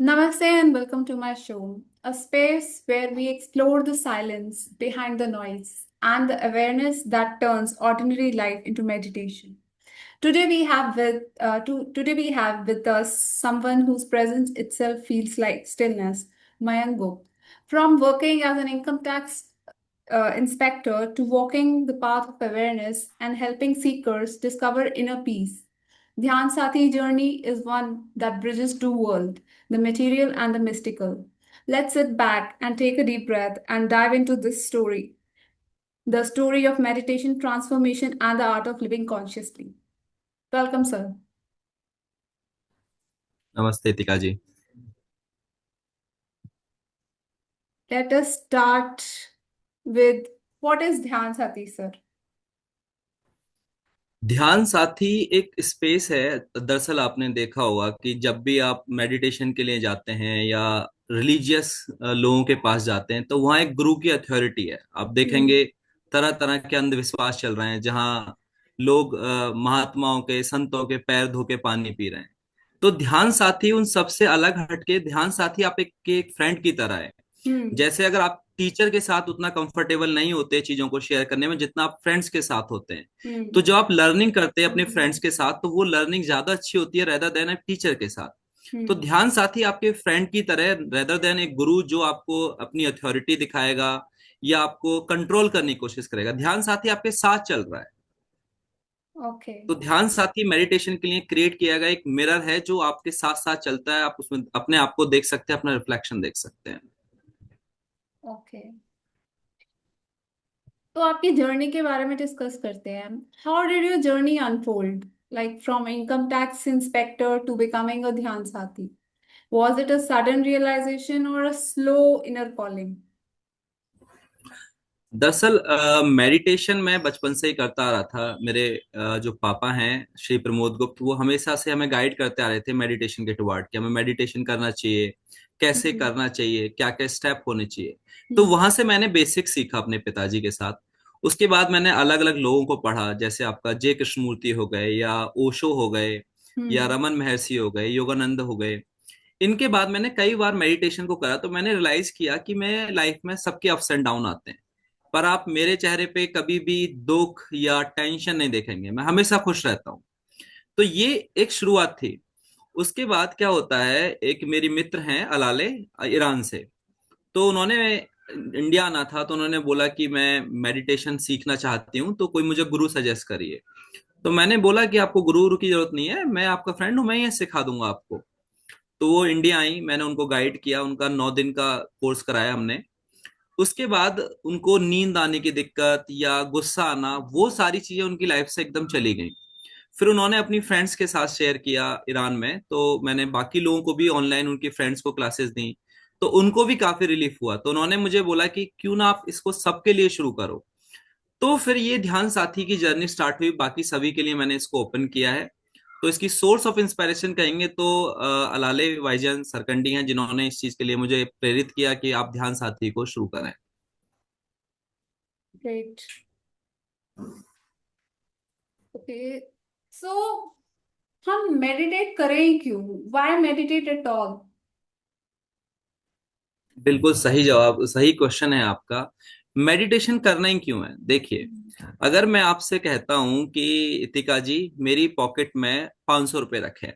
Namaste and welcome to my show, a space where we explore the silence behind the noise and the awareness that turns ordinary life into meditation. Today we have with us someone whose presence itself feels like stillness, Mayank Gupta. From working as an income tax inspector to walking the path of awareness and helping seekers discover inner peace. Dhyan Sati journey is one that bridges two worlds, the material and the mystical. Let's sit back and take a deep breath and dive into this story, the story of meditation, transformation, and the art of living consciously. Welcome, sir. नमस्ते टिका जी। Let us start with what is Dhyan Sati, sir? ध्यान साथी एक space है। दरअसल आपने देखा होगा कि जब भी आप मेडिटेशन के लिए जाते हैं या रिलीजियस लोगों के पास जाते हैं तो वहाँ एक गुरु की अथॉरिटी है। आप Hmm. देखेंगे तरह तरह के अंधविश्वास चल रहे हैं जहाँ लोग महात्माओं के संतों के पैर धो के पानी पी रहे हैं। तो ध्यान साथी उन सबसे अलग हटके ध्यान साथी आप एक फ्रेंड की तरह है। Hmm. जैसे अगर आप टीचर के साथ उतना कंफर्टेबल नहीं होते चीजों को शेयर करने में जितना आप फ्रेंड्स के साथ होते हैं, तो Hmm. जब आप लर्निंग करते हैं अपने फ्रेंड्स के साथ तो वो लर्निंग ज्यादा अच्छी होती है रेदर देन एक टीचर के साथ। तो Hmm. ध्यान साथी आपके फ्रेंड की तरह रेदर देन एक गुरु जो आपको अपनी अथॉरिटी दिखाएगा या आपको कंट्रोल करने की कोशिश करेगा। ध्यान साथी आपके साथ चल रहा है। Okay. तो ध्यान साथी मेडिटेशन के लिए क्रिएट किया गया एक मिरर है जो आपके साथ साथ चलता है। आप उसमें अपने आप को देख सकते हैं, अपना रिफ्लेक्शन देख सकते हैं। Okay. तो आपकी जर्नी के बारे में डिस्कस करते हैं। How did your journey unfold, like from income tax inspector to becoming a ध्यान साथी? Was it a sudden realization or a slow inner calling? दरअसल मेडिटेशन मैं बचपन से ही करता आ रहा था। मेरे जो पापा हैं श्री प्रमोद गुप्त, वो हमेशा से हमें गाइड करते आ रहे थे मेडिटेशन के टुवर्ड कि हमें मेडिटेशन करना चाहिए, कैसे हम्म। करना चाहिए, क्या क्या स्टेप होने चाहिए। तो हम्म। वहां से मैंने बेसिक सीखा अपने पिताजी के साथ। उसके बाद मैंने अलग अलग लोगों को पढ़ा, जैसे आपका जे कृष्णमूर्ति हो गए या ओशो हो गए या हम्म। रमन महर्षि हो गए, योगानंद हो गए। इनके बाद मैंने कई बार मेडिटेशन को करा तो मैंने रियलाइज किया कि मैं लाइफ में सबके अप्स एंड डाउन आते हैं, पर आप मेरे चेहरे पे कभी भी दुख या टेंशन नहीं देखेंगे। मैं हमेशा खुश रहता हूँ। तो ये एक शुरुआत थी। उसके बाद क्या होता है, एक मेरी मित्र हैं अलाले, ईरान से। तो उन्होंने इंडिया आना था तो उन्होंने बोला कि मैं मेडिटेशन सीखना चाहती हूँ तो कोई मुझे गुरु सजेस्ट करिए। तो मैंने बोला कि आपको गुरु की जरूरत नहीं है, मैं आपका फ्रेंड हूँ, मैं ये सिखा दूंगा आपको। तो वो इंडिया आई, मैंने उनको गाइड किया, उनका 9 दिन का कोर्स कराया हमने। उसके बाद उनको नींद आने की दिक्कत या गुस्सा आना, वो सारी चीजें उनकी लाइफ से एकदम चली गई। फिर उन्होंने अपनी फ्रेंड्स के साथ शेयर किया ईरान में, तो मैंने बाकी लोगों को भी ऑनलाइन उनकी फ्रेंड्स को क्लासेस दी। तो उनको भी काफी रिलीफ हुआ, तो उन्होंने मुझे बोला कि क्यों ना आप इसको सबके लिए शुरू करो। तो फिर ये ध्यान साथी की जर्नी स्टार्ट हुई, बाकी सभी के लिए मैंने इसको ओपन किया है। तो इसकी सोर्स ऑफ इंस्पिरेशन कहेंगे तो अलाले वाईजान सरकंडी हैं जिन्होंने इस चीज के लिए मुझे प्रेरित किया कि आप ध्यान साथी को शुरू करें। Great. Okay. So, हम मेडिटेट करें ही क्यों? Why meditate at all? बिल्कुल सही जवाब, सही क्वेश्चन है आपका। मेडिटेशन करना ही क्यों है? देखिए, अगर मैं आपसे कहता हूं कि इतिका जी मेरी पॉकेट में 500 रुपए रखे हैं,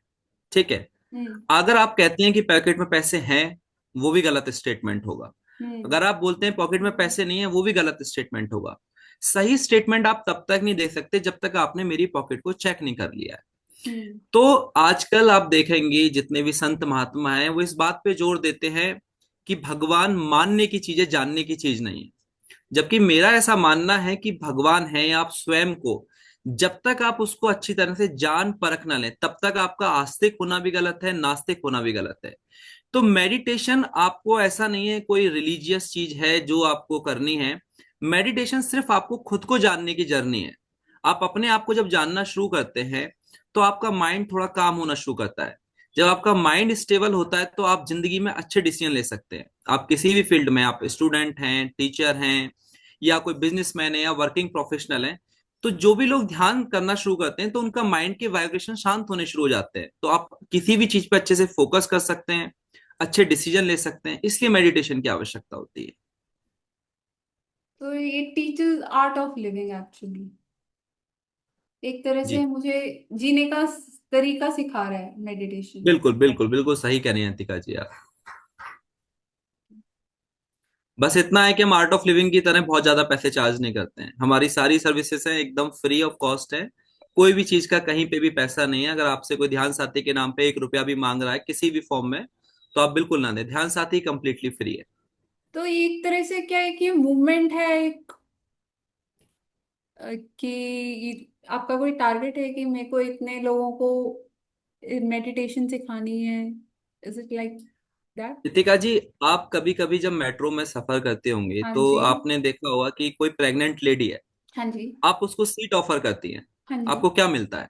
ठीक है। हम्म। अगर आप कहती हैं कि पॉकेट में पैसे हैं, वो भी गलत स्टेटमेंट होगा। हम्म। अगर आप बोलते हैं पॉकेट में पैसे नहीं है, वो भी गलत स्टेटमेंट होगा। सही स्टेटमेंट आप तब तक नहीं दे सकते जब तक आपने मेरी पॉकेट को चेक नहीं कर लिया है। हम्म। तो आजकल आप देखेंगे जितने भी संत महात्मा हैं वो इस बात पे जोर देते हैं कि भगवान मानने की चीज है, जानने की चीज नहीं है। जबकि मेरा ऐसा मानना है कि भगवान है या आप स्वयं को, जब तक आप उसको अच्छी तरह से जान परख ना लें तब तक आपका आस्तिक होना भी गलत है, नास्तिक होना भी गलत है। तो मेडिटेशन आपको ऐसा नहीं है कोई रिलीजियस चीज है जो आपको करनी है। मेडिटेशन सिर्फ आपको खुद को जानने की जर्नी है। आप अपने आप को जब जानना शुरू करते हैं तो आपका माइंड थोड़ा काम होना शुरू करता है। जब आपका माइंड स्टेबल होता है तो आप जिंदगी में अच्छे डिसीजन ले सकते हैं। आप किसी भी फील्ड में, आप स्टूडेंट हैं, टीचर हैं, या कोई बिजनेसमैन है या वर्किंग प्रोफेशनल है, तो जो भी लोग ध्यान करना शुरू करते हैं तो उनका माइंड के वाइब्रेशन शांत होने शुरू हो जाते हैं, तो आप किसी भी चीज पे अच्छे से फोकस कर सकते हैं, अच्छे डिसीजन ले सकते हैं, इसलिए मेडिटेशन की आवश्यकता होती है। तो ये teachers art of living actually, एक तरह से जी मुझे जीने का तरीका सिखा रहा है मेडिटेशन। बिल्कुल बिल्कुल बिल्कुल सही कह रही हैं अंतिका जी आप। बस इतना है कि हम आर्ट ऑफ लिविंग की तरह बहुत ज्यादा पैसे चार्ज नहीं करते हैं, हमारी सारी सर्विसेज हैं एकदम फ्री ऑफ कॉस्ट है। कोई भी चीज का कहीं पे भी पैसा नहीं है। अगर आपसे कोई ध्यान साथी के नाम पे 1 रुपया भी मांग रहा है किसी भी फॉर्म में, तो आप बिल्कुल ना दें। ध्यान साथी कंप्लीटली फ्री है। तो ये एक तरह से क्या है कि मूवमेंट है एक, कि आपका कोई टारगेट है कि मेरे को इतने लोगों को मेडिटेशन सिखानी है, is it like that? Ritika ji, आप कभी कभी जब मेट्रो में सफर करते होंगे हाँ तो जी। आपने देखा होगा कि कोई प्रेग्नेंट लेडी है, हाँ जी। आप उसको सीट ऑफर करती हैं, हाँ जी। आपको क्या मिलता है?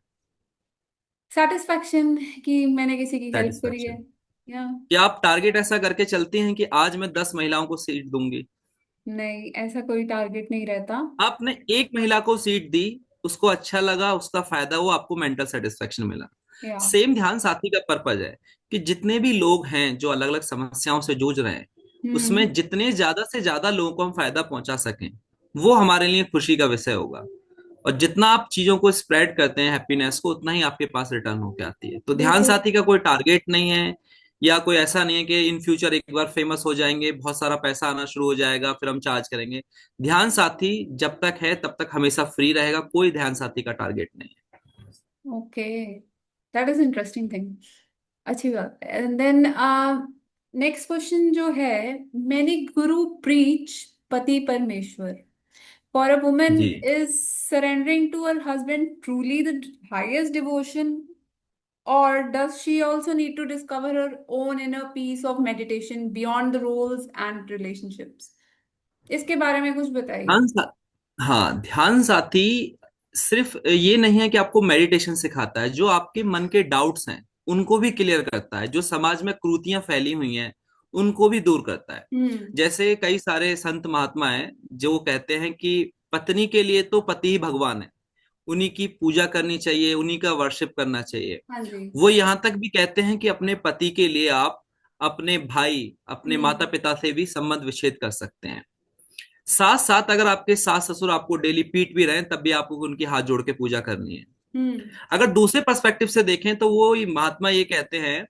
सेटिस्फैक्शन कि मैंने किसी की हेल्प करी है। सेटिस्फेक्शन। या क्या आप टारगेट ऐसा करके चलती हैं कि आज मैं 10 महिलाओं को सीट दूंगी? नहीं, ऐसा कोई टारगेट नहीं रहता। आपने एक महिला को सीट दी, उसको अच्छा लगा, उसका फायदा हुआ, आपको मेंटल सेटिस्फेक्शन मिला। या सेम ध्यान साथी का पर्पज है कि जितने भी लोग हैं जो अलग अलग समस्याओं से जूझ रहे हैं, हम्म। उसमें जितने ज्यादा से ज्यादा लोगों को हम फायदा पहुंचा सकें, वो हमारे लिए खुशी का विषय होगा। और जितना आप चीजों को स्प्रेड करते हैं हैप्पीनेस को, उतना ही आपके पास रिटर्न होके आती है। तो ध्यान बिल्कुल। साथी का कोई टारगेट नहीं है, या कोई ऐसा नहीं है कि इन फ्यूचर एक बार फेमस हो जाएंगे, बहुत सारा पैसा आना शुरू हो जाएगा, फिर हम चार्ज करेंगे। ध्यान साथी जब तक है तब तक हमेशा फ्री रहेगा, कोई ध्यान साथी का टारगेट नहीं है। Okay, that is interesting thing. अच्छी बात है। एंड देन नेक्स्ट क्वेश्चन जो है, मैनी गुरु प्रीच पति परमेश्वर, फॉर अ वुमन जी। Is surrendering to her husband truly the highest devotion, or does she also need to discover her own inner peace of meditation beyond the roles and relationships? इसके बारे में कुछ बताइए। ध्यान सा हाँ, ध्यान साथी सिर्फ ये नहीं है कि आपको मेडिटेशन सिखाता है, जो आपके मन के डाउट्स हैं उनको भी क्लियर करता है, जो समाज में कुरीतियां फैली हुई हैं उनको भी दूर करता है। हम्म। जैसे कई सारे संत महात्मा हैं जो कहते हैं कि पत्नी के लिए तो पति ही भगवान है, उन्हीं की पूजा करनी चाहिए, उन्हीं का वर्शिप करना चाहिए। हाँ जी। वो यहाँ तक भी कहते हैं कि अपने पति के लिए आप अपने भाई, अपने माता हम्म। पिता से भी संबंध विच्छेद कर सकते हैं। साथ साथ अगर आपके सास ससुर आपको डेली पीट भी रहे हैं, तब भी आपको उनकी हाथ जोड़ के पूजा करनी है। हम्म। अगर दूसरे पर्सपेक्टिव से देखें तो वो महात्मा ये कहते हैं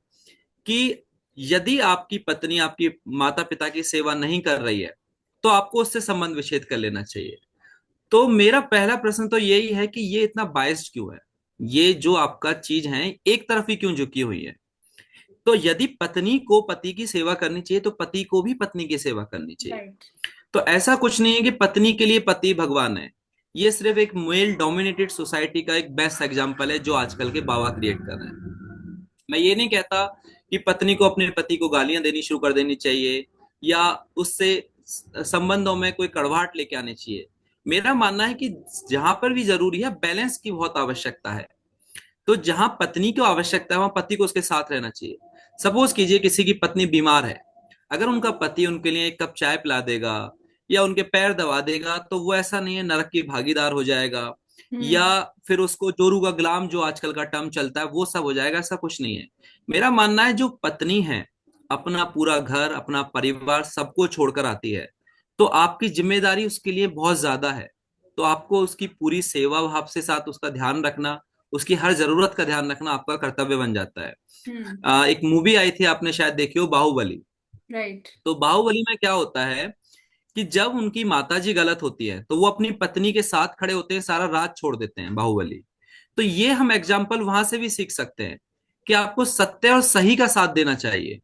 कि यदि आपकी पत्नी आपकी माता पिता की सेवा नहीं कर रही है, तो आपको उससे संबंध विच्छेद कर लेना चाहिए। तो मेरा पहला प्रश्न तो यही है कि ये इतना बायस्ड क्यों है, ये जो आपका चीज है एक तरफ ही क्यों झुकी हुई है? तो यदि पत्नी को पति की सेवा करनी चाहिए, तो पति को भी पत्नी की सेवा करनी चाहिए। राइट। तो ऐसा कुछ नहीं है कि पत्नी के लिए पति भगवान है। ये सिर्फ एक मेल डोमिनेटेड सोसाइटी का एक बेस्ट एग्जांपल है जो आजकल के बाबा क्रिएट कर रहे हैं। मैं ये नहीं कहता कि पत्नी को अपने पति को गालियां देनी शुरू कर देनी चाहिए, या उससे संबंधों में कोई कड़वाहट लेके आनी चाहिए। मेरा मानना है कि जहां पर भी जरूरी है, बैलेंस की बहुत आवश्यकता है। तो जहां पत्नी को आवश्यकता है वहां पति को उसके साथ रहना चाहिए। सपोज कीजिए किसी की पत्नी बीमार है, अगर उनका पति उनके लिए 1 कप चाय पिला देगा या उनके पैर दबा देगा, तो वो ऐसा नहीं है नरक की भागीदार हो जाएगा, या हम्म। फिर उसको जोरू का गुलाम जो आजकल का टर्म चलता है वो सब हो जाएगा। ऐसा कुछ नहीं है। मेरा मानना है जो पत्नी है अपना पूरा घर अपना परिवार सबको छोड़कर आती है, तो आपकी जिम्मेदारी उसके लिए बहुत ज्यादा है। तो आपको उसकी पूरी सेवा भाव से साथ उसका ध्यान रखना, उसकी हर जरूरत का ध्यान रखना आपका कर्तव्य बन जाता है। हम्म। एक मूवी आई थी, आपने शायद देखी हो, बाहुबली। राइट। तो बाहुबली में क्या होता है कि जब उनकी माताजी गलत होती है तो वो अपनी पत्नी के साथ खड़े होते हैं, सारा राज छोड़ देते हैं, बाहुबली। तो ये हम एग्जाम्पल वहां से भी सीख सकते हैं कि आपको सत्य और सही का साथ देना चाहिए,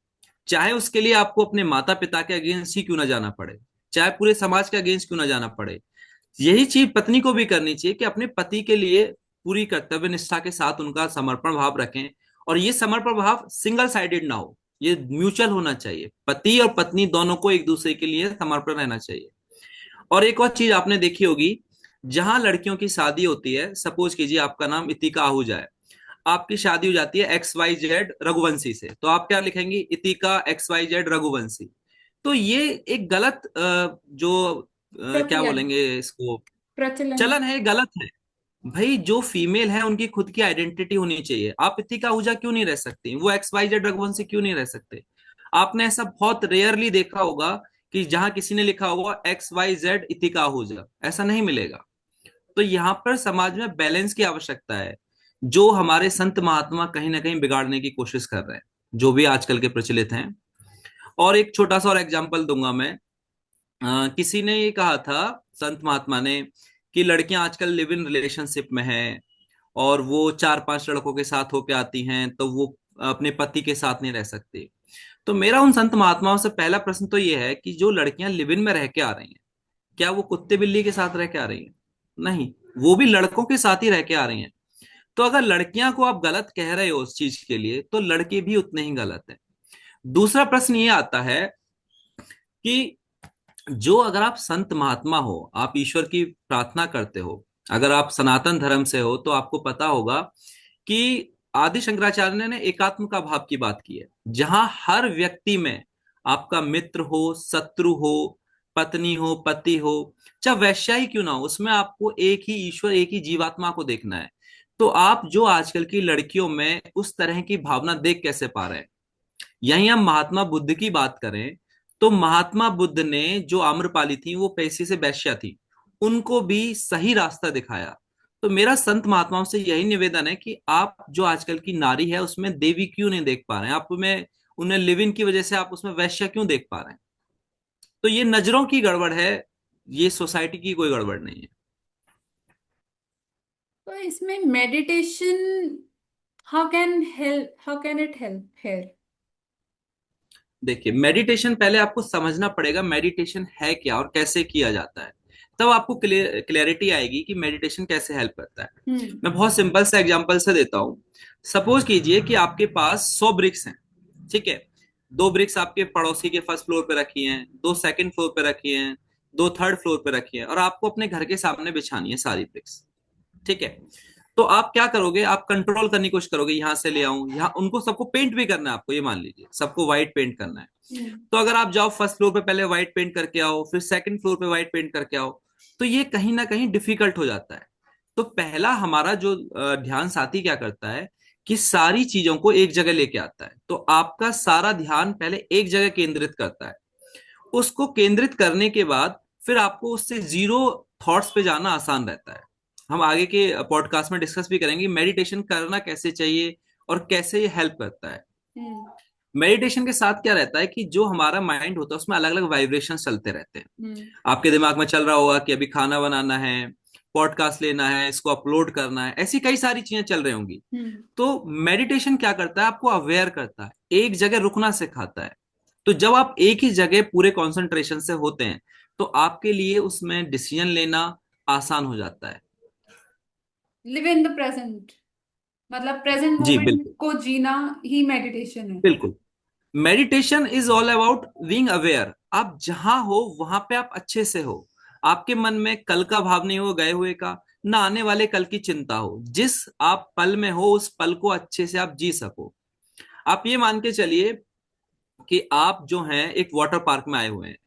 चाहे उसके लिए आपको अपने माता पिता के अगेंस्ट ही क्यों ना जाना पड़े, चाहे पूरे समाज के अगेंस्ट क्यों ना जाना पड़े। यही चीज पत्नी को भी करनी चाहिए कि अपने पति के लिए पूरी कर्तव्य निष्ठा के साथ उनका समर्पण भाव रखें। और ये समर्पण भाव सिंगल साइडेड ना हो, ये म्यूचुअल होना चाहिए। पति और पत्नी दोनों को एक दूसरे के लिए समर्पण रहना चाहिए। और एक और चीज आपने देखी होगी, जहां लड़कियों की शादी होती है, सपोज कीजिए आपका नाम इतिका आहूजा है, आपकी शादी हो जाती है XYZ रघुवंशी से, तो आप क्या लिखेंगी? इतिका XYZ रघुवंशी। तो ये एक गलत जो क्या प्रचलन। बोलेंगे इसको, प्रचलन। चलन है, गलत है। भाई जो फीमेल है उनकी खुद की आइडेंटिटी होनी चाहिए। आप इतिका आहूजा क्यों नहीं रह सकती? वो XYZ रघुवंशी क्यों नहीं रह सकते? आपने ऐसा बहुत रेयरली देखा होगा कि जहां किसी ने लिखा होगा XYZ इतिका हो जा, ऐसा नहीं मिलेगा। तो यहाँ पर समाज में बैलेंस की आवश्यकता है, जो हमारे संत महात्मा कहीं ना कहीं बिगाड़ने की कोशिश कर रहे हैं, जो भी आजकल के प्रचलित हैं। और एक छोटा सा और एग्जाम्पल दूंगा मैं। किसी ने ये कहा था, संत महात्मा ने, कि लड़कियां आजकल लिव इन रिलेशनशिप में हैं और वो 4-5 लड़कों के साथ होके आती हैं, तो वो अपने पति के साथ नहीं रह सकती। तो मेरा उन संत महात्माओं से पहला प्रश्न तो ये है कि जो लड़कियां लिव इन में रह के आ रही हैं, क्या वो कुत्ते बिल्ली के साथ रह के आ रही हैं? नहीं, वो भी लड़कों के साथ ही रह के आ रही हैं। तो अगर लड़कियां को आप गलत कह रहे हो उस चीज के लिए, तो लड़के भी उतने ही गलत है। दूसरा प्रश्न ये आता है कि जो अगर आप संत महात्मा हो, आप ईश्वर की प्रार्थना करते हो, अगर आप सनातन धर्म से हो, तो आपको पता होगा कि आदि शंकराचार्य ने एकात्म का भाव की बात की है, जहां हर व्यक्ति में, आपका मित्र हो, शत्रु हो, पत्नी हो, पति हो, चाहे वैश्या ही क्यों ना हो, उसमें आपको एक ही ईश्वर, एक ही जीवात्मा को देखना है। तो आप जो आजकल की लड़कियों में उस तरह की भावना देख कैसे पा रहे हैं? यहीं हम महात्मा बुद्ध की बात करें, तो महात्मा बुद्ध ने जो आम्रपाली थी, वो पैसे से वैश्या थी, उनको भी सही रास्ता दिखाया। तो मेरा संत महात्माओं से यही निवेदन है कि आप जो आजकल की नारी है उसमें देवी क्यों नहीं देख पा रहे हैं? आप में उन्हें लिव इन की वजह से आप उसमें वैश्या क्यों देख पा रहे हैं? तो ये नजरों की गड़बड़ है, ये सोसाइटी की कोई गड़बड़ नहीं है। तो इसमें meditation, how can it help here? देखिए, मेडिटेशन पहले आपको समझना पड़ेगा मेडिटेशन है क्या और कैसे किया जाता है, तब आपको क्लियरिटी आएगी कि मेडिटेशन कैसे हेल्प करता है। हम्म। मैं बहुत सिंपल सा एग्जांपल से देता हूँ। सपोज कीजिए कि आपके पास 100 ब्रिक्स हैं, ठीक है। 2 ब्रिक्स आपके पड़ोसी के फर्स्ट फ्लोर पे रखी हैं, 2 सेकंड फ्लोर पे रखी हैं, 2 थर्ड फ्लोर पे रखी हैं, और आपको अपने घर के सामने बिछानी है सारी ब्रिक्स, ठीक है। तो आप क्या करोगे? आप कंट्रोल करने की कोशिश करोगे, यहां से ले आऊं, यहाँ उनको सबको पेंट भी करना है, आपको ये मान लीजिए सबको व्हाइट पेंट करना है। हम्म। तो अगर आप जाओ फर्स्ट फ्लोर पे पहले व्हाइट पेंट करके आओ, फिर सेकंड फ्लोर पे व्हाइट पेंट करके आओ, तो ये कहीं ना कहीं डिफिकल्ट हो जाता है। तो पहला हमारा जो ध्यान साथी क्या करता है कि सारी चीजों को एक जगह लेके आता है। तो आपका सारा ध्यान पहले एक जगह केंद्रित करता है। उसको केंद्रित करने के बाद फिर आपको उससे जीरो थॉट्स पे जाना आसान रहता है। हम आगे के पॉडकास्ट में डिस्कस भी करेंगे मेडिटेशन करना कैसे चाहिए और कैसे ये हेल्प करता है। हम्म। मेडिटेशन के साथ क्या रहता है कि जो हमारा माइंड होता है उसमें अलग अलग वाइब्रेशन चलते रहते हैं। हम्म। आपके दिमाग में चल रहा होगा कि अभी खाना बनाना है, पॉडकास्ट लेना है, इसको अपलोड करना है, ऐसी कई सारी चीजें चल रही होंगी। हम्म। तो मेडिटेशन क्या करता है? आपको अवेयर करता है, एक जगह रुकना सिखाता है। तो जब आप एक ही जगह पूरे कंसंट्रेशन से होते हैं, तो आपके लिए उसमें डिसीजन लेना आसान हो जाता है। लिव इन द प्रेजेंट, मतलब प्रेजेंट जी मोमेंट बिल्कुल। को जीना ही मेडिटेशन है। बिल्कुल, meditation is all about being aware. आप जहां हो वहां पे आप अच्छे से हो, आपके मन में कल का भाव नहीं हो, गए हुए का, ना आने वाले कल की चिंता हो। जिस आप पल में हो, उस पल को अच्छे से आप जी सको। आप ये मान के चलिए कि आप जो हैं एक वाटर पार्क में आए हुए हैं,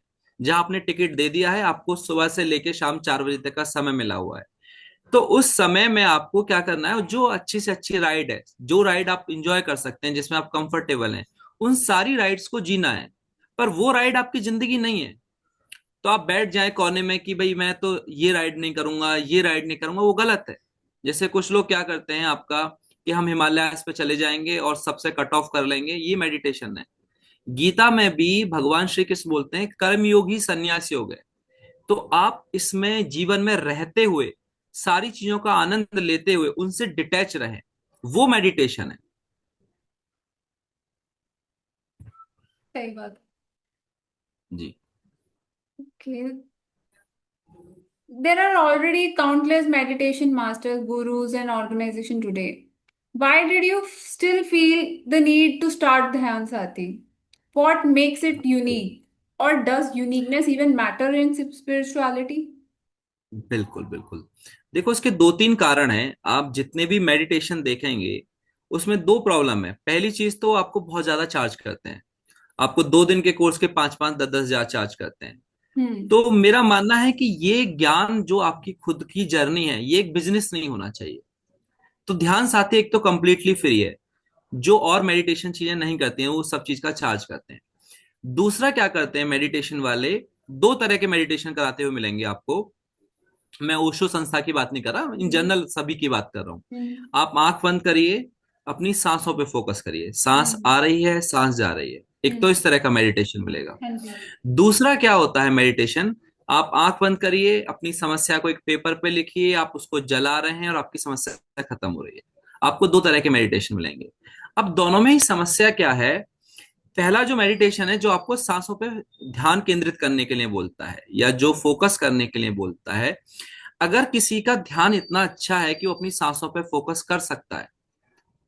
जहां आपने टिकट दे दिया है, आपको सुबह से लेके शाम 4 बजे तक का समय मिला हुआ है। तो उस समय में आपको क्या करना है? जो अच्छी से अच्छी राइड है, जो राइड आप इंजॉय कर सकते हैं, जिसमें आप कंफर्टेबल हैं, उन सारी राइड्स को जीना है। पर वो राइड आपकी जिंदगी नहीं है। तो आप बैठ जाए कोने में कि भाई मैं तो ये राइड नहीं करूंगा, ये राइड नहीं करूंगा, वो गलत है। जैसे कुछ लोग क्या करते हैं आपका, कि हम हिमालयास पे चले जाएंगे और सबसे कट ऑफ कर लेंगे, ये मेडिटेशन है। गीता में भी भगवान श्री कृष्ण बोलते हैं कर्मयोगी सन्यासी हो गए। तो आप इसमें जीवन में रहते हुए, सारी चीजों का आनंद लेते हुए उनसे डिटैच रहें, वो मेडिटेशन है। सही बात। जी। Okay. There are already countless meditation masters, gurus, and organizations today. Why did you still feel the need to start Dhyan Sati? What makes it unique? Or does uniqueness even matter in spirituality? बिल्कुल बिल्कुल। देखो, इसके 2-3 कारण हैं। आप जितने भी meditation देखेंगे, उसमें दो प्रॉब्लम है। पहली चीज तो आपको बहुत ज्यादा चार्ज करते हैं, आपको 2 दिन के कोर्स के 5-5, 10-10 हजार चार्ज करते हैं। Hmm. तो मेरा मानना है कि ये ज्ञान जो आपकी खुद की जर्नी है, ये एक बिजनेस नहीं होना चाहिए। तो ध्यान साथी एक तो कंप्लीटली फ्री है, जो और मेडिटेशन चीजें नहीं करती हैं वो सब चीज का चार्ज करते हैं। दूसरा क्या करते हैं मेडिटेशन वाले, दो तरह के मेडिटेशन कराते हुए मिलेंगे आपको। मैं ओशो संस्था की बात नहीं कर रहा, इन हम्म जनरल सभी की बात कर रहा हूँ। हम्म आप आंख बंद करिए, अपनी सांसों पे फोकस करिए, सांस हम्म आ रही है, सांस जा रही है। एक तो हम्म, इस तरह का मेडिटेशन मिलेगा। हाँ जी। दूसरा क्या होता है मेडिटेशन, आप आंख बंद करिए, अपनी समस्या को एक पेपर पे लिखिए, आप उसको जला रहे हैं और आपकी समस्या खत्म हो रही है। आपको दो तरह के मेडिटेशन मिलेंगे। अब दोनों में ही समस्या क्या है। पहला जो मेडिटेशन है, जो आपको सांसों पे ध्यान केंद्रित करने के लिए बोलता है या जो फोकस करने के लिए बोलता है, अगर किसी का ध्यान इतना अच्छा है कि वो अपनी सांसों पे फोकस कर सकता है,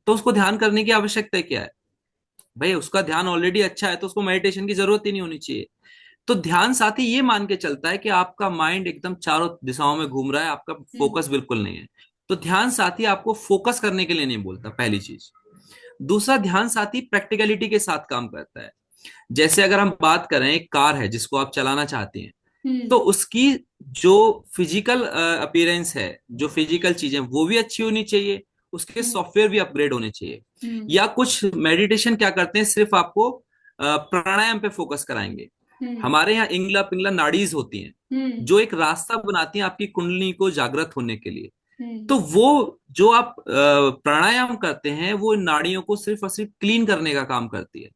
तो उसको ध्यान करने की आवश्यकता क्या है। भाई उसका ध्यान ऑलरेडी अच्छा है, तो उसको मेडिटेशन की जरूरत ही नहीं होनी चाहिए। तो ध्यान साथी ये मान के चलता है कि आपका माइंड एकदम चारों दिशाओं में घूम रहा है, आपका हम्म फोकस बिल्कुल नहीं है। तो ध्यान साथी आपको फोकस करने के लिए नहीं बोलता, पहली चीज। दूसरा, ध्यान साथी प्रैक्टिकलिटी के साथ काम करता है। जैसे अगर हम बात करें, एक कार है जिसको आप चलाना चाहती हैं, तो हम्म उसकी जो फिजिकल अपीयरेंस है, जो फिजिकल चीजें, वो भी अच्छी होनी चाहिए, उसके हम्म सॉफ्टवेयर भी अपग्रेड होने चाहिए। हम्म या कुछ मेडिटेशन क्या करते हैं, सिर्फ आपको प्राणायाम पे फोकस कराएंगे। हम्म हमारे यहाँ इंगला पिंगला नाड़ीज होती हैं, हम्म जो एक रास्ता बनाती हैं आपकी कुंडली को जागृत होने के लिए। हम्म तो वो जो आप प्राणायाम करते हैं, वो इन नाड़ियों को सिर्फ और सिर्फ क्लीन करने का काम करती है।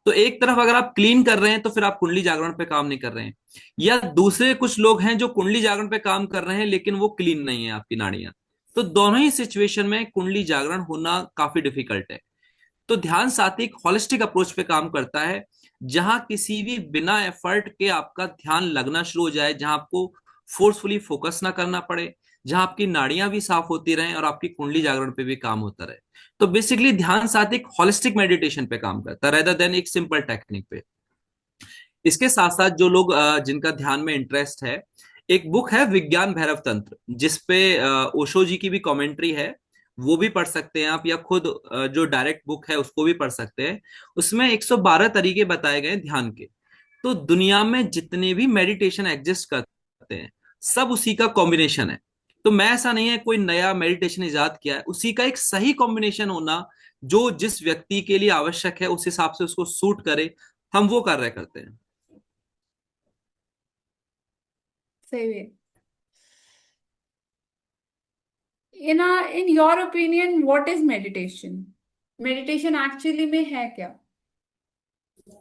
तो एक तरफ अगर आप क्लीन कर रहे हैं, तो फिर आप कुंडली जागरण पे काम नहीं कर रहे हैं। या दूसरे कुछ लोग हैं जो कुंडली जागरण पे काम कर रहे हैं, लेकिन वो क्लीन नहीं है आपकी नाड़ियां। तो दोनों ही सिचुएशन में कुंडली जागरण होना काफी डिफिकल्ट है। तो ध्यान साथी एक हॉलिस्टिक अप्रोच पे काम करता है, जहां किसी भी बिना एफर्ट के आपका ध्यान लगना शुरू हो जाए, जहां आपको फोर्सफुली फोकस ना करना पड़े, जहां आपकी नाड़ियां भी साफ होती रहें और आपकी कुंडली जागरण पे भी काम होता रहे। तो बेसिकली ध्यान साथी एक हॉलिस्टिक मेडिटेशन पे काम करता है, रेदर देन एक सिंपल टेक्निक पे। इसके साथ साथ जो लोग जिनका ध्यान में इंटरेस्ट है, एक बुक है विज्ञान भैरव तंत्र, जिसपे ओशो जी की भी कमेंट्री है। वो भी पढ़ सकते हैं आप, या खुद जो डायरेक्ट बुक है उसको भी पढ़ सकते हैं। उसमें 112 तरीके बताए गए हैं ध्यान के। तो दुनिया में जितने भी मेडिटेशन एग्जिस्ट करते हैं, सब उसी का कॉम्बिनेशन है। तो मैं, ऐसा नहीं है कोई नया मेडिटेशन इजाद किया है, उसी का एक सही कॉम्बिनेशन होना, जो जिस व्यक्ति के लिए आवश्यक है, उस हिसाब से उसको सूट करे, हम वो कार्य करते हैं। सही है। In your opinion, what is meditation? Meditation actually में है क्या?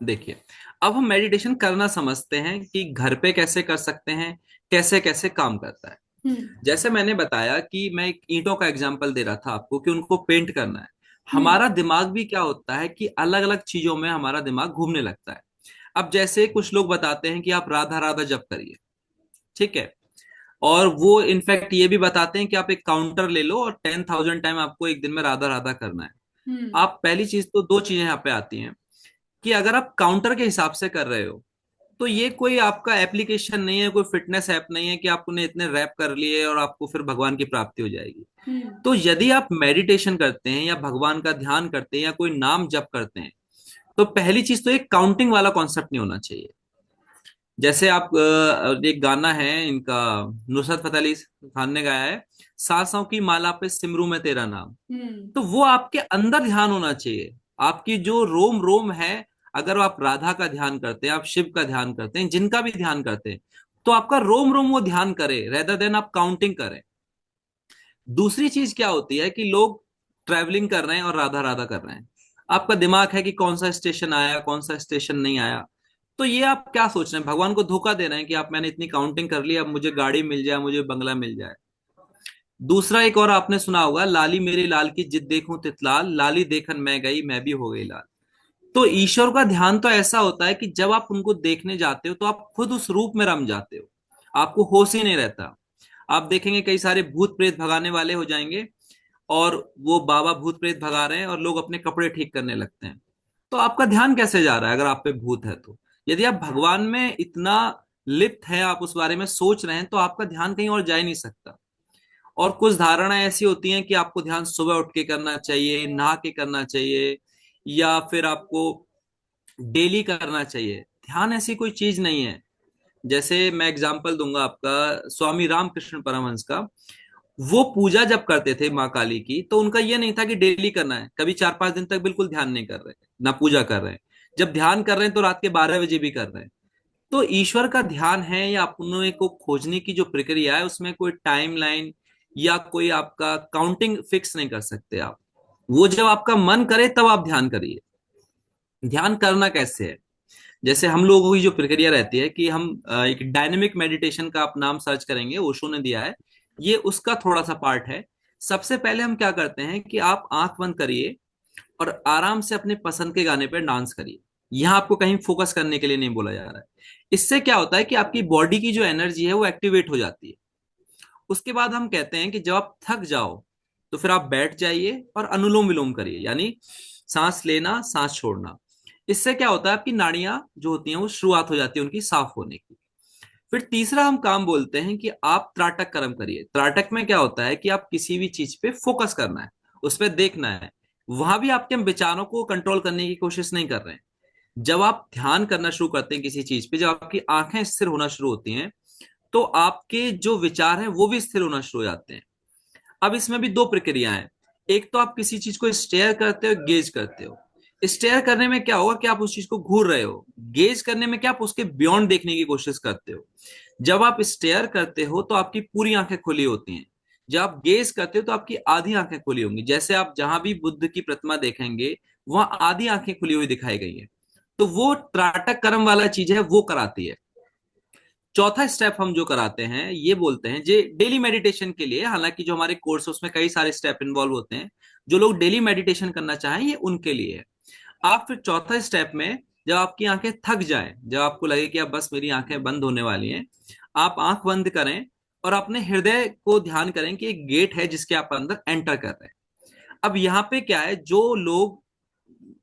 देखिए, अब हम मेडिटेशन करना समझते हैं कि घर पे कैसे कर सकते हैं, कैसे कैसे काम करता है। हम्म जैसे मैंने बताया कि मैं एक ईंटों का एग्जांपल दे रहा था आपको, कि उनको पेंट करना है। हम्म हमारा दिमाग भी क्या होता है कि अलग अलग चीजों में हमारा दिमाग घूमने लगता है। अब जैसे कुछ लोग बताते हैं कि आप राधा राधा जप करिए, ठीक है। और वो इनफैक्ट ये भी बताते हैं कि आप एक काउंटर ले लो और 10,000 टाइम आपको एक दिन में राधा राधा करना है। हम्म आप, पहली चीज तो दो चीजें यहाँ पे आती हैं, कि अगर आप काउंटर के हिसाब से कर रहे हो, तो ये कोई आपका एप्लीकेशन नहीं है, कोई फिटनेस ऐप नहीं है कि आपने इतने रैप कर लिए और आपको फिर भगवान की प्राप्ति हो जाएगी। हम्म तो यदि आप मेडिटेशन करते हैं या भगवान का ध्यान करते हैं या कोई नाम जप करते हैं, तो पहली चीज तो एक काउंटिंग वाला कॉन्सेप्ट नहीं होना चाहिए। जैसे आप एक गाना है इनका, नुसरत फतेह अली खान ने गाया है, सांसों की माला पे सिमरू में तेरा नाम। हम्म तो वो आपके अंदर ध्यान होना चाहिए, आपकी जो रोम रोम है। अगर आप राधा का ध्यान करते हैं, आप शिव का ध्यान करते हैं, जिनका भी ध्यान करते हैं, तो आपका रोम रोम वो ध्यान करे, रेदर देन आप काउंटिंग करें। दूसरी चीज क्या होती है कि लोग ट्रैवलिंग कर रहे हैं और राधा राधा कर रहे हैं। आपका दिमाग है कि कौन सा स्टेशन आया, कौन सा स्टेशन नहीं आया। तो ये आप क्या सोच रहे हैं, भगवान को धोखा दे रहे हैं कि आप, मैंने इतनी काउंटिंग कर ली, अब मुझे गाड़ी मिल जाए, मुझे बंगला मिल जाए। दूसरा, एक और आपने सुना होगा, लाली मेरे लाल की जिद देखूं तितलाल, लाली देखन मैं गई मैं भी हो गई लाल। तो ईश्वर का ध्यान तो ऐसा होता है कि जब आप उनको देखने जाते हो, तो आप खुद उस रूप में रम जाते हो, आपको होश ही नहीं रहता। आप देखेंगे कई सारे भूत प्रेत भगाने वाले हो जाएंगे, और वो बाबा भूत प्रेत भगा रहे हैं और लोग अपने कपड़े ठीक करने लगते हैं। तो आपका ध्यान कैसे जा रहा है अगर आप पे भूत है तो। यदि आप भगवान में इतना लिप्त है, आप उस बारे में सोच रहे हैं, तो आपका ध्यान कहीं और जा ही नहीं सकता। और कुछ धारणाएं ऐसी होती हैं कि आपको ध्यान सुबह उठ के करना चाहिए, नहा के करना चाहिए, या फिर आपको डेली करना चाहिए। ध्यान ऐसी कोई चीज नहीं है। जैसे मैं एग्जांपल दूंगा आपका, स्वामी रामकृष्ण परमहंस का। वो पूजा जब करते थे माँ काली की, तो उनका ये नहीं था कि डेली करना है, कभी 4-5 दिन तक बिल्कुल ध्यान नहीं कर रहे, ना पूजा कर रहे हैं। जब ध्यान कर रहे हैं तो रात के 12 बजे भी कर रहे हैं। तो ईश्वर का ध्यान है या अपने को खोजने की जो प्रक्रिया है, उसमें कोई टाइमलाइन या कोई आपका काउंटिंग फिक्स नहीं कर सकते आप। वो जब आपका मन करे तब आप ध्यान करिए। ध्यान करना कैसे है? जैसे हम लोगों की जो प्रक्रिया रहती है कि हम एक डायनेमिक मेडिटेशन का आप नाम सर्च करेंगे, ओशो ने दिया है, ये उसका थोड़ा सा पार्ट है। सबसे पहले हम क्या करते हैं कि आप आंख बंद करिए और आराम से अपने पसंद के गाने पर डांस करिए। यहाँ आपको कहीं फोकस करने के लिए नहीं बोला जा रहा है। इससे क्या होता है कि आपकी बॉडी की जो एनर्जी है वो एक्टिवेट हो जाती है। उसके बाद हम कहते हैं कि जब आप थक जाओ तो फिर आप बैठ जाइए और अनुलोम विलोम करिए, यानी सांस लेना सांस छोड़ना। इससे क्या होता है, आपकी नाड़ियां जो होती हैं वो शुरुआत हो जाती है उनकी साफ होने की। फिर तीसरा हम काम बोलते हैं कि आप त्राटक कर्म करिए। त्राटक में क्या होता है कि आप किसी भी चीज पे फोकस करना है, उस पर देखना है। वहां भी आपके हम विचारों को कंट्रोल करने की कोशिश नहीं कर रहे हैं। जब आप ध्यान करना शुरू करते हैं किसी चीज पे, जब आपकी आंखें स्थिर होना शुरू होती हैं, तो आपके जो विचार हैं वो भी स्थिर होना शुरू हो जाते हैं। अब इसमें भी दो प्रक्रियाएं हैं। एक तो आप किसी चीज को स्टेयर करते हो, गेज करते हो। स्टेयर करने में क्या होगा कि आप उस चीज को घूर रहे हो। गेज करने में क्या, आप उसके बियॉन्ड देखने की कोशिश करते हो। जब आप स्टेयर करते हो तो आपकी पूरी आंखें खुली होती हैं। जब आप गेज करते हो तो आपकी आधी आंखें खुली होंगी। जैसे आप जहां भी बुद्ध की प्रतिमा देखेंगे, वहां आधी आंखें खुली हुई दिखाई गई है। तो वो त्राटक कर्म वाला चीज है, वो कराती है। चौथा स्टेप हम जो कराते हैं ये बोलते हैं, जे डेली मेडिटेशन के लिए, हालांकि जो हमारे कोर्स उसमें कई सारे स्टेप इन्वॉल्व होते हैं। जो लोग डेली मेडिटेशन करना चाहें ये उनके लिए है। आप फिर चौथा स्टेप में, जब आपकी आंखें थक जाएं, जब आपको लगे कि अब बस मेरी आंखें बंद होने वाली हैं, आप आंख बंद करें और अपने हृदय को ध्यान करें कि एक गेट है जिसके आप अंदर एंटर कर रहे हैं। अब यहाँ पे क्या है, जो लोग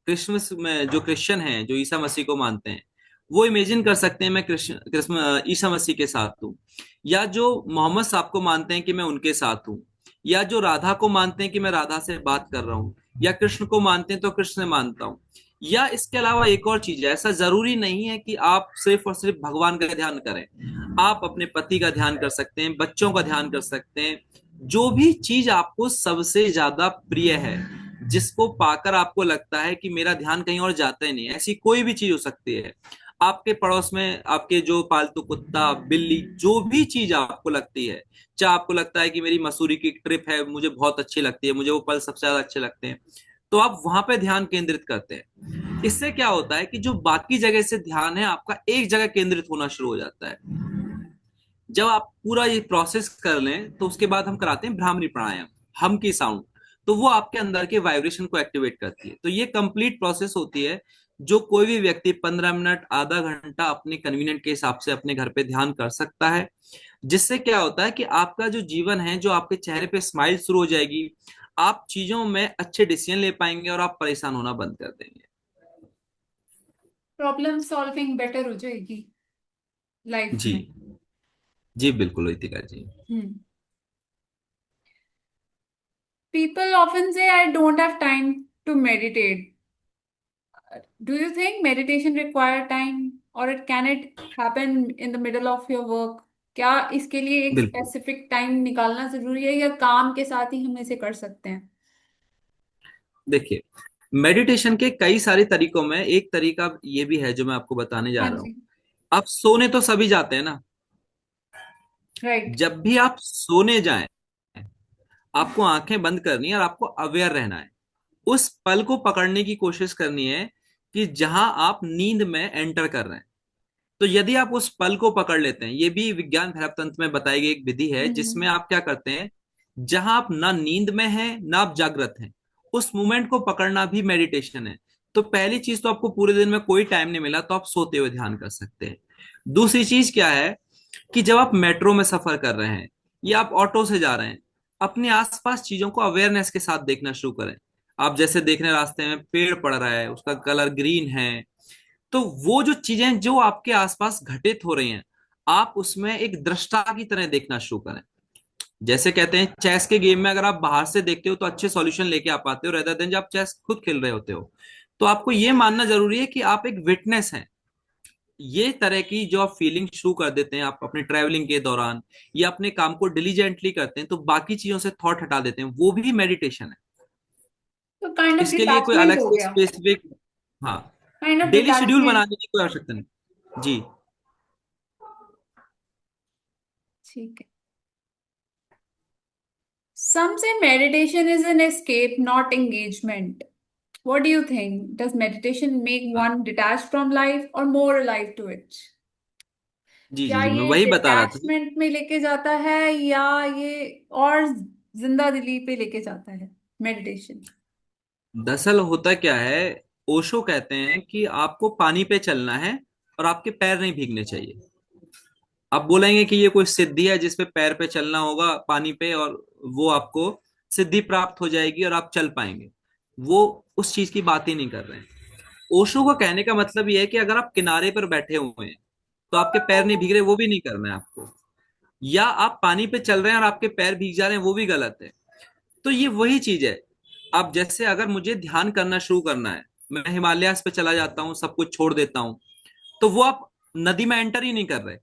क्रिसमस में, जो क्रिश्चियन हैं, जो ईसा मसीह को मानते हैं, वो इमेजिन कर सकते हैं मैं कृष्ण कृष्ण ईसा मसीह के साथ हूँ। या जो मोहम्मद साहब को मानते हैं कि मैं उनके साथ हूँ। या जो राधा को मानते हैं कि मैं राधा से बात कर रहा हूँ। या कृष्ण को मानते हैं तो कृष्ण से मानता हूँ। या इसके अलावा एक और चीज है, ऐसा जरूरी नहीं है कि आप सिर्फ और सिर्फ भगवान का ध्यान करें। आप अपने पति का ध्यान कर सकते हैं, बच्चों का ध्यान कर सकते हैं। जो भी चीज आपको सबसे ज्यादा प्रिय है, जिसको पाकर आपको लगता है कि मेरा ध्यान कहीं और जाता ही नहीं, ऐसी कोई भी चीज हो सकती है। आपके पड़ोस में आपके जो पालतू कुत्ता बिल्ली, जो भी चीज आपको लगती है, चाहे आपको लगता है कि मेरी मसूरी की ट्रिप है मुझे बहुत अच्छी लगती है, मुझे वो पल सबसे ज्यादा अच्छे लगते हैं, तो आप वहां पे ध्यान केंद्रित करते हैं। इससे क्या होता है कि जो बाकी जगह से ध्यान है आपका एक जगह केंद्रित होना शुरू हो जाता है। जब आप पूरा ये प्रोसेस कर लें तो उसके बाद हम कराते हैं भ्रामरी प्राणायाम, हम की साउंड। तो वो आपके अंदर के वाइब्रेशन को एक्टिवेट करती है। तो ये कंप्लीट प्रोसेस होती है, जो कोई भी व्यक्ति 15 मिनट आधा घंटा अपने कन्वीनियंट के हिसाब से अपने घर पे ध्यान कर सकता है। जिससे क्या होता है कि आपका जो जीवन है, जो आपके चेहरे पे स्माइल शुरू हो जाएगी। आप चीजों में अच्छे डिसीजन ले पाएंगे और आप परेशान होना बंद कर देंगे। प्रॉब्लम सॉल्विंग बेटर हो जाएगी लाइफ जी। में। जी बिल्कुल रितिका जी। हम्म। People often say, I don't have time to meditate. Do you think meditation require time or it happen in the middle of your work? क्या इसके लिए एक बिल्कुल। स्पेसिफिक टाइम निकालना जरूरी है या काम के साथ ही हम इसे कर सकते हैं? देखिए, मेडिटेशन के कई सारे तरीकों में एक तरीका ये भी है जो मैं आपको बताने जा हाँ रहा हूँ। जी। आप सोने तो सभी जाते हैं ना। राइट। जब भी आप सोने जाएं, आपको आंखें बंद करनी है और आपको अवेयर रहना है। उस पल को पकड़ने की कोशिश करनी है कि जहां आप नींद में एंटर कर रहे हैं। तो यदि आप उस पल को पकड़ लेते हैं, ये भी विज्ञान भैरव तंत्र में बताई गई एक विधि है, जिसमें आप क्या करते हैं, जहां आप ना नींद में हैं ना आप जागृत हैं, उस मोमेंट को पकड़ना भी मेडिटेशन है। तो पहली चीज तो आपको पूरे दिन में कोई टाइम नहीं मिला तो आप सोते हुए ध्यान कर सकते हैं। दूसरी चीज क्या है कि जब आप मेट्रो में सफर कर रहे हैं या आप ऑटो से जा रहे हैं, अपने आसपास चीजों को अवेयरनेस के साथ देखना शुरू करें। आप जैसे देख रहे हैं रास्ते में पेड़ पड़ रहा है, उसका कलर ग्रीन है, तो वो जो चीजें जो आपके आसपास घटित हो रही हैं, आप उसमें एक दृष्टा की तरह देखना शुरू करें। जैसे कहते हैं चेस के गेम में अगर आप बाहर से देखते हो तो अच्छे सॉल्यूशन लेके आ पाते हो, रेदर देन जब आप चेस खुद खेल रहे होते हो। तो आपको ये मानना जरूरी है कि आप एक विटनेस हैं। ये तरह की जो आप फीलिंग शुरू कर देते हैं आप अपने ट्रैवलिंग के दौरान, या अपने काम को डिलीजेंटली करते हैं तो बाकी चीजों से थॉट हटा देते हैं, वो भी मेडिटेशन है। तो काइंड ऑफ इसके लिए कोई डिटैचमेंट अलग हो से गया। स्पेसिफिक। हाँ। Kind of daily schedule detachment. बनाने की कोई आवश्यकता नहीं। जी। ठीक है। Some say meditation is an escape, not engagement. What do you think? Does meditation make one detached from life or more alive to it? जी जी क्या जी, मैं ये वही बता रहा था। डिटैचमेंट में लेके जाता है, या ये और जिंदा दिली पे लेके जाता है मेडिटेशन? दरअसल होता क्या है, ओशो कहते हैं कि आपको पानी पे चलना है और आपके पैर नहीं भीगने चाहिए। आप बोलेंगे कि ये कोई सिद्धि है जिसपे पैर पे चलना होगा पानी पे, और वो आपको सिद्धि प्राप्त हो जाएगी और आप चल पाएंगे। वो उस चीज की बात ही नहीं कर रहे हैं। ओशो को कहने का मतलब ये है कि अगर आप किनारे पर बैठे हुए हैं तो आपके पैर नहीं भीग रहे, वो भी नहीं करना है आपको। या आप पानी पे चल रहे हैं और आपके पैर भीग जा रहे हैं, वो भी गलत है। तो ये वही चीज है। आप जैसे अगर मुझे ध्यान करना शुरू करना है, मैं हिमालयास पे चला जाता हूँ, सब कुछ छोड़ देता हूँ, तो वो आप नदी में एंटर ही नहीं कर रहे।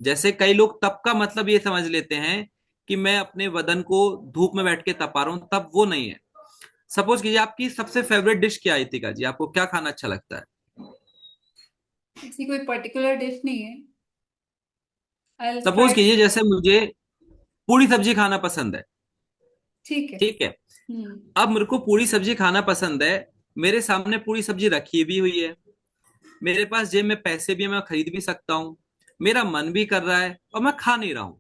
जैसे कई लोग तप का मतलब ये समझ लेते हैं कि मैं अपने वदन को धूप में बैठ के तपा रहा हूं, तब वो नहीं है। सपोज कीजिए आपकी सबसे फेवरेट डिश क्या है इतिका जी, आपको क्या खाना अच्छा लगता है? ऐसी कोई पर्टिकुलर डिश नहीं है। I will suppose try. कीजिए जैसे मुझे पूरी सब्जी खाना पसंद है। ठीक है। ठीक है। हम्म। अब मेरे को पूरी सब्जी खाना पसंद है, मेरे सामने पूरी सब्जी रखी भी हुई है, मेरे पास जेब में पैसे भी हैं, मैं खरीद भी सकता हूँ, मेरा मन भी कर रहा है और मैं खा नहीं रहा हूं।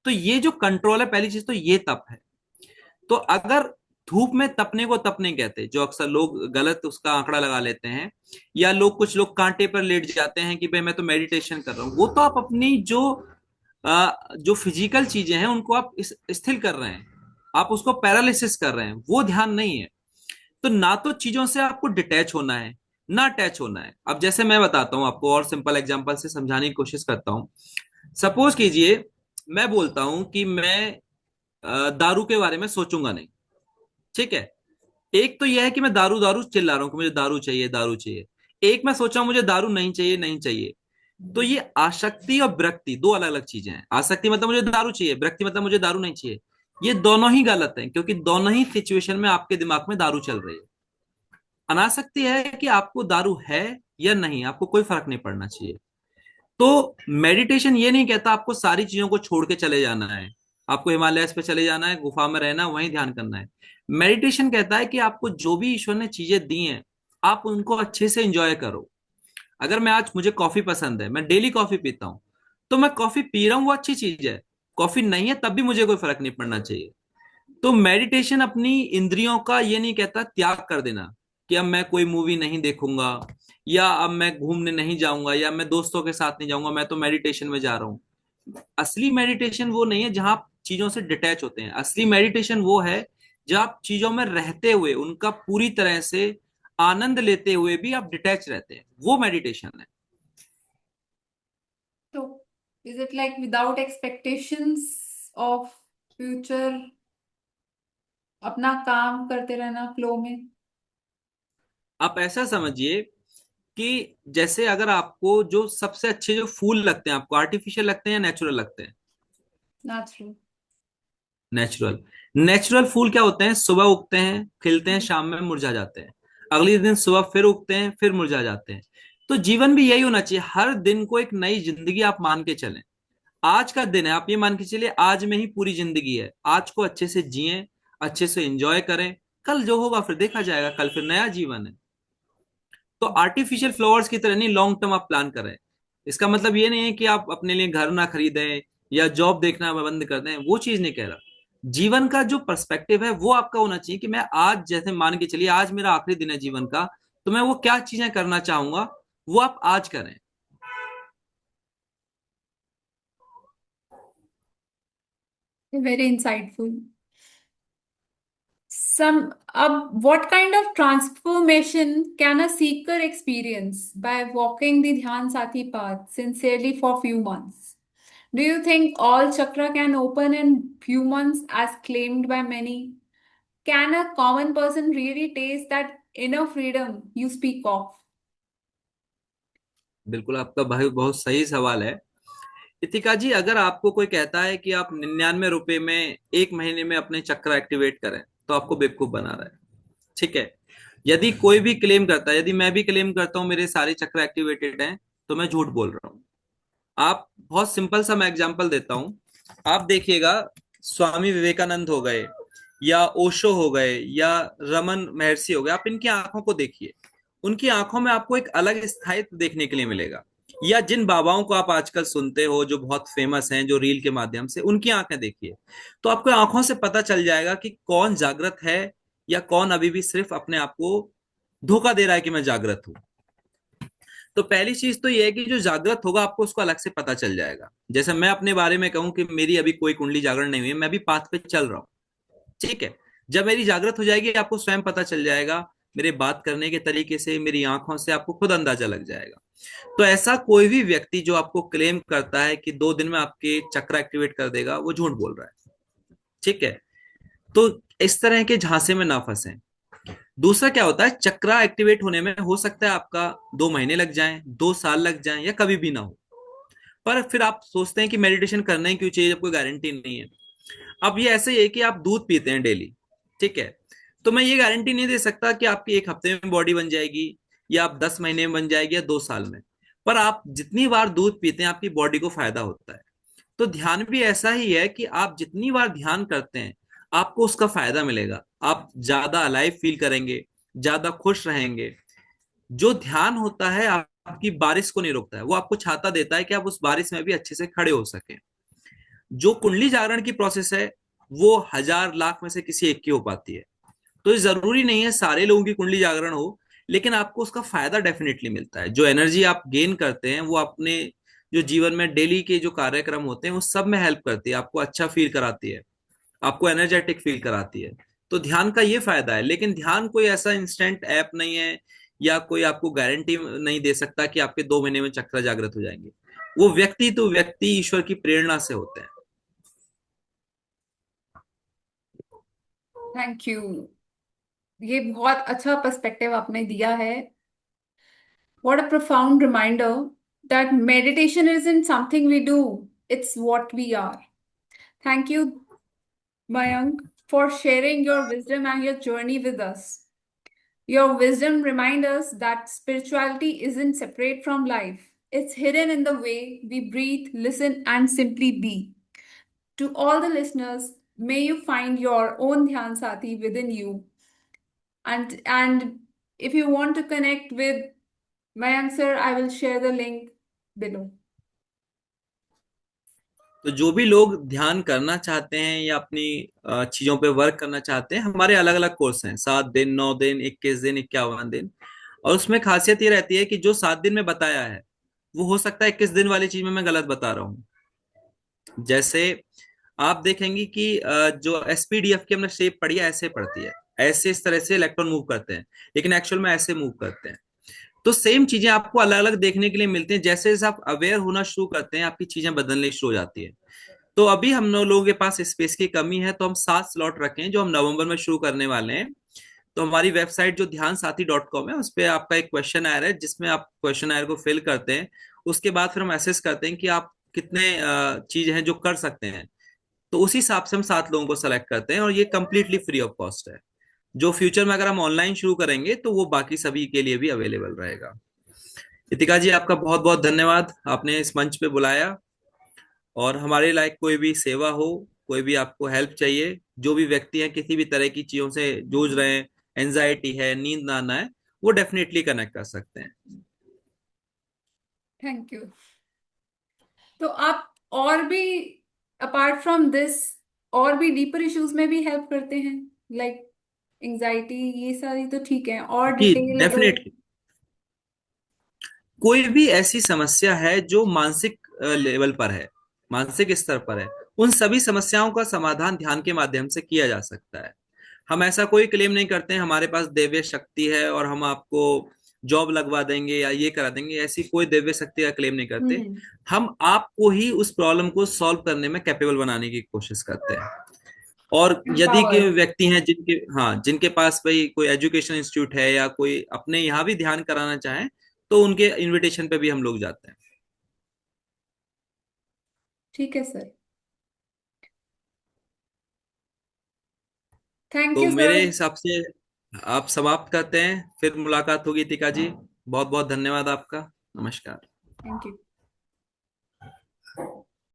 तो ये जो कंट्रोल है, पहली चीज तो ये तप है। तो अगर धूप में तपने को तप नहीं कहते, जो अक्सर लोग गलत उसका आंकड़ा लगा लेते हैं, या लोग कुछ लोग कांटे पर लेट जाते हैं कि भाई मैं तो मेडिटेशन कर रहा हूं, वो तो आप अपनी जो फिजिकल चीजें हैं उनको आप स्थिर कर रहे हैं, आप उसको पैरालिसिस कर रहे हैं, वो ध्यान नहीं है। तो ना तो चीजों से आपको डिटैच होना है, ना अटैच होना है। अब जैसे मैं बताता हूं आपको, और सिंपल एग्जांपल से समझाने की कोशिश करता हूं। सपोज कीजिए मैं बोलता हूं कि मैं दारू के बारे में सोचूंगा नहीं। ठीक है। एक तो यह है कि मैं दारू दारू चिल्ला रहा हूं कि मुझे दारू चाहिए, दारू चाहिए। एक मैं सोचा हूं मुझे दारू नहीं चाहिए, नहीं चाहिए। तो ये आसक्ति और विरक्ति दो अलग अलग चीजें हैं। आसक्ति मतलब मुझे दारू चाहिए, विरक्ति मतलब मुझे दारू नहीं चाहिए। ये दोनों ही गलत हैं, क्योंकि दोनों ही सिचुएशन में आपके दिमाग में दारू चल रही है। अनासक्ति है कि आपको दारू है या नहीं, आपको कोई फर्क नहीं पड़ना चाहिए। तो मेडिटेशन ये नहीं कहता आपको सारी चीजों को छोड़ के चले जाना है, आपको हिमालयस पे चले जाना है, गुफा में रहना, वहीं ध्यान करना है। मेडिटेशन कहता है कि आपको जो भी ईश्वर ने चीजें दी हैं, आप उनको अच्छे से एंजॉय करो। अगर मैं आज मुझे कॉफी पसंद है, मैं डेली कॉफी पीता हूँ, तो मैं कॉफी पी रहा हूँ, वो अच्छी चीज है। कॉफी नहीं है तब भी मुझे कोई फर्क नहीं पड़ना चाहिए। तो मेडिटेशन अपनी इंद्रियों का ये नहीं कहता त्याग कर देना, कि अब मैं कोई मूवी नहीं देखूंगा, या अब मैं घूमने नहीं जाऊंगा, या मैं दोस्तों के साथ नहीं जाऊंगा, मैं तो मेडिटेशन में जा रहा हूँ। असली मेडिटेशन वो नहीं है जहां आप चीजों से डिटैच होते हैं। असली मेडिटेशन वो है जब आप चीजों में रहते हुए, उनका पूरी तरह से आनंद लेते हुए भी आप डिटैच रहते हैं, वो मेडिटेशन है। तो is it like without expectations of future, अपना काम करते रहना फ्लो में? आप ऐसा समझिए कि जैसे अगर आपको जो सबसे अच्छे जो फूल लगते हैं, आपको आर्टिफिशियल लगते हैं या नेचुरल लगते हैं? नेचुरल। नेचुरल। नेचुरल फूल क्या होते हैं, सुबह उगते हैं, खिलते हैं, शाम में मुरझा जाते हैं, अगले दिन सुबह फिर उगते हैं, फिर मुरझा जाते हैं। तो जीवन भी यही होना चाहिए, हर दिन को एक नई जिंदगी आप मान के चलें। आज का दिन है, आप ये मान के चलिए आज में ही पूरी जिंदगी है, आज को अच्छे से जिएं, अच्छे से एंजॉय करें। कल जो होगा फिर देखा जाएगा, कल फिर नया जीवन है। तो आर्टिफिशियल फ्लावर्स की तरह नहीं लॉन्ग टर्म आप प्लान करें। इसका मतलब ये नहीं है कि आप अपने लिए घर ना खरीदें या जॉब देखना बंद कर दें, वो चीज नहीं कह रहा। जीवन का जो पर्सपेक्टिव है वो आपका होना चाहिए कि मैं आज, जैसे मान के चलिए आज मेरा आखिरी दिन है जीवन का, तो मैं वो क्या चीजें करना चाहूंगा, वो आप आज करें। Very insightful. Some what kind of transformation can a seeker experience by walking the Dhyan Sati path sincerely for few months? Do you think all chakra can open in few months as claimed by many? Can a common person really taste that inner freedom you speak of? बिल्कुल, आपका भाई बहुत सही सवाल है। इतिका जी, अगर आपको कोई कहता है कि आप 99 रुपए में 1 महीने में अपने चक्र एक्टिवेट करें, तो आपको बेवकूफ बना रहा है। ठीक है। यदि कोई भी क्लेम करता है, यदि मैं भी क्लेम करता हूं मेरे सारे चक्र एक्टिवेटेड हैं, तो मैं झूठ बोल रहा हूँ। आप बहुत सिंपल सा मैं एग्जांपल देता हूं। आप देखिएगा, स्वामी विवेकानंद हो गए, या ओशो हो गए, या रमन महर्षि हो गए, आप इनकी आंखों को देखिए। उनकी आंखों में आपको एक अलग स्थायित्व देखने के लिए मिलेगा। या जिन बाबाओं को आप आजकल सुनते हो जो बहुत फेमस हैं, जो रील के माध्यम से, उनकी आंखें देखिए, तो आपको आंखों से पता चल जाएगा कि कौन जागृत है, या कौन अभी भी सिर्फ अपने आप को धोखा दे रहा है कि मैं जागृत हूं। तो पहली चीज तो ये है कि जो जागृत होगा आपको उसको अलग से पता चल जाएगा। जैसे मैं अपने बारे में कहूं कि मेरी अभी कोई कुंडली जागरण नहीं हुई है, मैं भी पाथ पे चल रहा हूँ। ठीक है। जब मेरी जागृत हो जाएगी आपको स्वयं पता चल जाएगा, मेरे बात करने के तरीके से, मेरी आंखों से आपको खुद अंदाजा लग जाएगा। तो ऐसा कोई भी व्यक्ति जो आपको क्लेम करता है कि 2 दिन में आपके चक्र एक्टिवेट कर देगा, वो झूठ बोल रहा है। ठीक है। तो इस तरह के झांसे में ना फंसे। दूसरा क्या होता है, चक्रा एक्टिवेट होने में हो सकता है आपका 2 महीने लग जाएं, 2 साल लग जाएं, या कभी भी ना हो। पर फिर आप सोचते हैं कि मेडिटेशन करना ही क्यों चाहिए जब कोई गारंटी नहीं है। अब ये ऐसे ही है कि आप दूध पीते हैं डेली। ठीक है। तो मैं ये गारंटी नहीं दे सकता कि आपकी 1 हफ्ते में बॉडी बन जाएगी, या आप 10 महीने में बन जाएगी, या 2 साल में। पर आप जितनी बार दूध पीते हैं आपकी बॉडी को फायदा होता है। तो ध्यान भी ऐसा ही है कि आप जितनी बार ध्यान करते हैं आपको उसका फायदा मिलेगा। आप ज्यादा अलाइव फील करेंगे, ज्यादा खुश रहेंगे। जो ध्यान होता है आपकी बारिश को नहीं रोकता है, वो आपको छाता देता है कि आप उस बारिश में भी अच्छे से खड़े हो सके। जो कुंडली जागरण की प्रोसेस है वो हजार लाख में से किसी एक की हो पाती है। तो ये जरूरी नहीं है सारे लोगों की कुंडली जागरण हो, लेकिन आपको उसका फायदा डेफिनेटली मिलता है। जो एनर्जी आप गेन करते हैं वो अपने जो जीवन में डेली के जो कार्यक्रम होते हैं उस सब में हेल्प करती है, आपको अच्छा फील कराती है, आपको एनर्जेटिक फील कराती है। तो ध्यान का ये फायदा है। लेकिन ध्यान कोई ऐसा इंस्टेंट ऐप नहीं है, या कोई आपको गारंटी नहीं दे सकता कि आपके 2 महीने में चक्र जागृत हो जाएंगे। वो व्यक्ति तो व्यक्ति ईश्वर की प्रेरणा से होते हैं। Thank you. ये बहुत अच्छा पर्सपेक्टिव आपने दिया है। What a profound reminder that meditation isn't something we do, it's what we are. Thank you, Mayank, for sharing your wisdom and your journey with us. Your wisdom reminds us that spirituality isn't separate from life, it's hidden in the way we breathe, listen, and simply be. To all the listeners, may you find your own Dhyan Sati within you. And if you want to connect with Mayank sir, I will share the link below. तो जो भी लोग ध्यान करना चाहते हैं या अपनी चीजों पे वर्क करना चाहते हैं, हमारे अलग अलग कोर्स हैं, 7 दिन, 9 दिन, 21 दिन, 51 दिन। और उसमें खासियत ये रहती है कि जो 7 दिन में बताया है वो हो सकता है 21 दिन वाली चीज में मैं गलत बता रहा हूँ। जैसे आप देखेंगे कि जो एसपीडीएफ की हमने शेप पढ़ी है ऐसे पढ़ती है, ऐसे इस तरह से इलेक्ट्रॉन मूव करते हैं, लेकिन एक्चुअल में ऐसे मूव करते हैं। तो सेम चीजें आपको अलग अलग देखने के लिए मिलती हैं। जैसे जैसे आप अवेयर होना शुरू करते हैं आपकी चीजें बदलने शुरू हो जाती है। तो अभी हम लोगों के पास स्पेस की कमी है, तो हम 7 स्लॉट रखें जो हम नवंबर में शुरू करने वाले हैं। तो हमारी वेबसाइट जो ध्यान साथी.com है उस पर आपका एक क्वेश्चन आयर है, जिसमें आप क्वेश्चन आयर को फिल करते हैं। उसके बाद फिर हम असेस करते हैं कि आप कितने चीज हैं जो कर सकते हैं। तो उसी हिसाब से हम 7 लोगों को सेलेक्ट करते हैं, और ये कंप्लीटली फ्री ऑफ कॉस्ट है। जो फ्यूचर में अगर हम ऑनलाइन शुरू करेंगे तो वो बाकी सभी के लिए भी अवेलेबल रहेगा। इतिका जी, आपका बहुत बहुत धन्यवाद, आपने इस मंच पे बुलाया। और हमारे लायक कोई भी सेवा हो, कोई भी आपको हेल्प चाहिए, जो भी व्यक्ति हैं किसी भी तरह की चीजों से जूझ रहे हैं, एंजाइटी है, नींद ना आना है, वो डेफिनेटली कनेक्ट कर सकते हैं। Thank you. तो आप और भी अपार्ट फ्रॉम दिस और भी डीपर इश्यूज में भी हेल्प करते हैं, लाइक एंजाइटी, ये सारी तो ठीक है, और जी, डिटेल अगर। डेफिनेटली। कोई भी ऐसी समस्या है जो मानसिक लेवल पर है, मानसिक स्तर पर है, उन सभी समस्याओं का समाधान ध्यान के माध्यम से किया जा सकता है। हम ऐसा कोई क्लेम नहीं करते हैं हमारे पास दिव्य शक्ति है और हम आपको जॉब लगवा देंगे या ये करा देंगे, ऐसी कोई दिव्य शक्ति का क्लेम नहीं करते। हम्म। हम आपको ही उस प्रॉब्लम को सॉल्व करने में कैपेबल बनाने की कोशिश करते हैं। और यदि के पावर। व्यक्ति हैं जिनके, हाँ, जिनके पास भाई कोई एजुकेशन इंस्टीट्यूट है या कोई अपने यहाँ भी ध्यान कराना चाहें, तो उनके इनविटेशन पे भी हम लोग जाते हैं। ठीक है सर। थैंक तो यू मेरे सर। हिसाब से, आप समाप्त करते हैं, फिर मुलाकात होगी टीका जी। बहुत बहुत धन्यवाद आपका। नमस्कार। Thank you.